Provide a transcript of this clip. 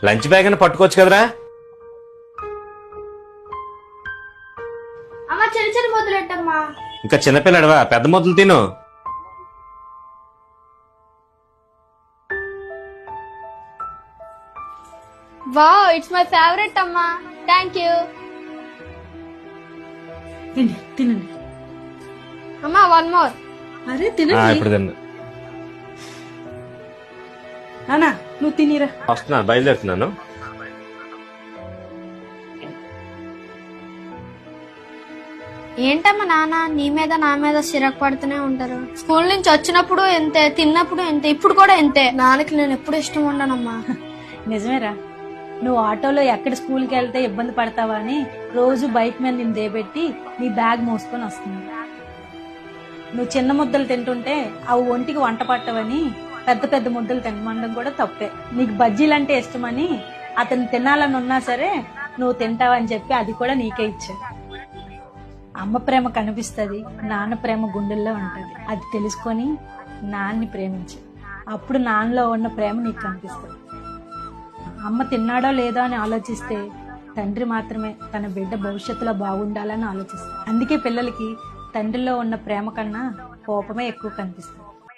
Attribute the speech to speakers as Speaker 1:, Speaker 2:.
Speaker 1: Lunch bag అని పట్టుకోవచ్చు కదరా.
Speaker 2: అమ్మా చిన్న చిన్న ముద్దలు పెట్టమ్మా.
Speaker 1: ఇంకా చిన్నపిల్లడవా, పెద్ద ముద్దలు తిను.
Speaker 2: వావ్, ఇట్స్ మై ఫేవరెట్ అమ్మా. థ్యాంక్ యూ
Speaker 3: తినండి.
Speaker 2: అమ్మా. One more.
Speaker 3: అరే తినండి.
Speaker 1: ఇప్పుడు తిన్నా.
Speaker 3: నానా నువ్వు తినిరా.
Speaker 1: వస్తున్నాను, బయలుదేరుతున్నాను.
Speaker 2: ఏంటమ్మా నాన్న నీ మీద నా మీద సిరకు పడుతూనే ఉంటారు. స్కూల్ నుంచి వచ్చినప్పుడు ఎంతే, తిన్నప్పుడు ఎంతే, ఇప్పుడు కూడా ఎంతే. నాన్నకి నేను ఎప్పుడు ఇష్టం ఉండనమ్మా.
Speaker 3: నిజమేరా, నువ్వు ఆటోలో ఎక్కడ స్కూల్కి వెళ్తే ఇబ్బంది పడతావా అని రోజు బైక్ మీద నిన్ను దేబెట్టి నీ బ్యాగ్ మోసుకొని వస్తుంది. నువ్వు చిన్న ముద్దలు తింటుంటే అవి ఒంటికి వంట పట్టవని పెద్ద పెద్ద ముద్దలు తినమండం కూడా తప్పే. నీకు బజ్జీలంటే ఇష్టమని అతను తినాలని ఉన్నా సరే నువ్వు తింటావని చెప్పి అది కూడా నీకే ఇచ్చా. అమ్మ ప్రేమ కనిపిస్తుంది, నాన్న ప్రేమ గుండెల్లో ఉంటుంది. అది తెలుసుకొని నాన్ని ప్రేమించు, అప్పుడు నాన్నలో ఉన్న ప్రేమ నీకు కనిపిస్తుంది. అమ్మ తిన్నాడో లేదో అని ఆలోచిస్తే తండ్రి మాత్రమే తన బిడ్డ భవిష్యత్తులో బాగుండాలని ఆలోచిస్తాడు. అందుకే పిల్లలకి తండ్రిలో ఉన్న ప్రేమ కన్నా కోపమే ఎక్కువ కనిపిస్తుంది.